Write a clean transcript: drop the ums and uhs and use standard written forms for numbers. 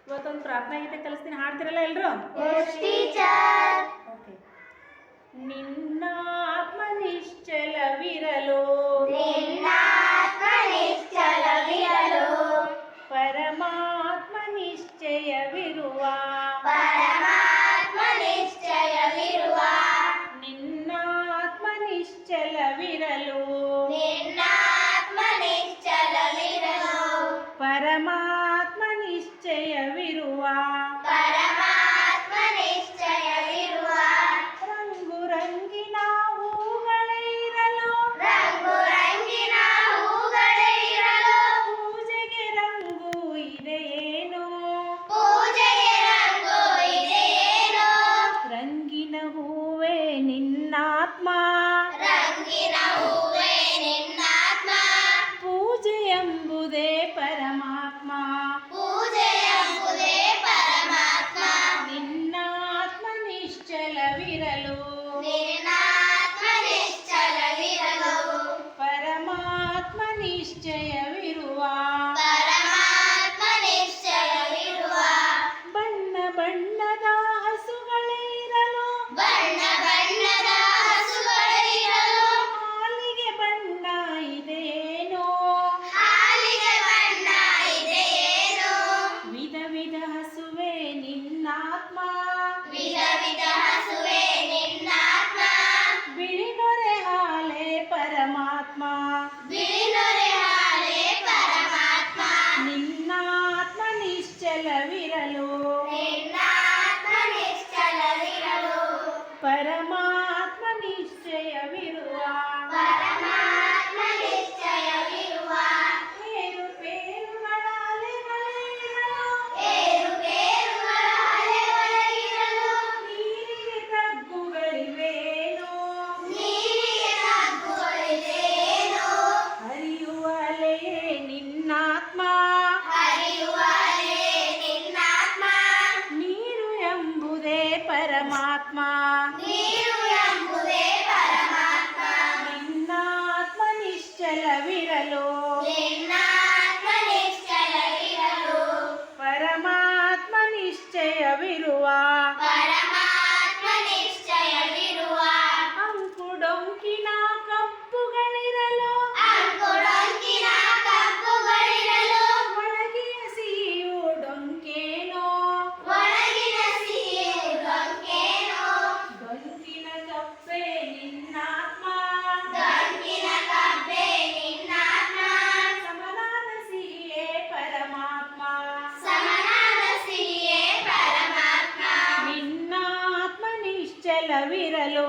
ಇವತ್ತೊಂದು ಪ್ರಾರ್ಥನಾ ಗೀತೆ ಕಲಿಸ್ತೀನಿ, ಹಾಡ್ತಿರಲ್ಲ ಎಲ್ಲರೂ? ಓಕೆ. ನಿನ್ನ ಆತ್ಮ ನಿಶ್ಚಲವಿರಲು ಪರಮಾತ್ಮ ನಿಶ್ಚಯವಿರುವ ನಿನ್ನ ಆತ್ಮ ನಿಶ್ಚಲವಿರಲು ಪರಮಾತ್ಮ ನಿಶ್ಚಯವಿರುವ ರಂಗು ರಂಗಿನ ಹೂಗಳಿರಲು ಪೂಜೆಗೆ ರಂಗು ಇದೆಯೇನೋ ರಂಗಿನ ಹೂವೇ ನಿನ್ನಾತ್ಮ ಪೂಜೆ ಎಂಬುದೇ ಪರಮಾತ್ಮ ನಿನ್ನ ಆತ್ಮ ನಿಶ್ಚಲವಿರಲು ಪರಮಾತ್ಮ ನಿಶ್ಚಯವಿರುವ ಬಣ್ಣ ಬಣ್ಣದ ಹಸುಗಳಿರಲು ಹಾಲಿಗೆ ಬಣ್ಣ ಇದೆಯೇನೋ ವಿಧ ವಿಧ ಹಸುವೆ ನಿನ್ನಾತ್ಮ ಬಿಳಿ ನೊರೆ ಹಾಲೆ ಪರಮಾತ್ಮ ನಿನ್ನ ಆತ್ಮ ನಿಶ್ಚಲವಿರಲು ಪರಮಾತ್ಮ ನಿಶ್ಚಯವಿರುವ ಏರುಪೇರುಗಳ ಅಲೆಗಳಿರಲು ನೀರಿಗೆ ತಗ್ಗುಗಳಿವೇನೋ ಹರಿಯುವ ಅಲೆಯೇ ನಿನ್ನಾತ್ಮ ನೀರು ಎಂಬುದೇ ಪರಮಾತ್ಮ ನಿನ್ನ ಆತ್ಮ ನಿಶ್ಚಲವಿರಲು ಪರಮಾತ್ಮ ನಿಶ್ಚಯವಿರುವ ಅಂಕುಡೊಂಕಿನ ಕಪ್ಪುಗಳಿರಲು ಒಳಗಿನ ಸಿಹಿಯು ಡೊಂಕೇನೋ ಡೊಂಕಿನ ಕಪ್ಪೆ ನಿನ್ನಾತ್ಮ ಸಮನಾದ ಸಿಹಿಯೇ ಪರಮಾತ್ಮ ನಿನ್ನ ಆತ್ಮ ನಿಶ್ಚಲವಿರಲು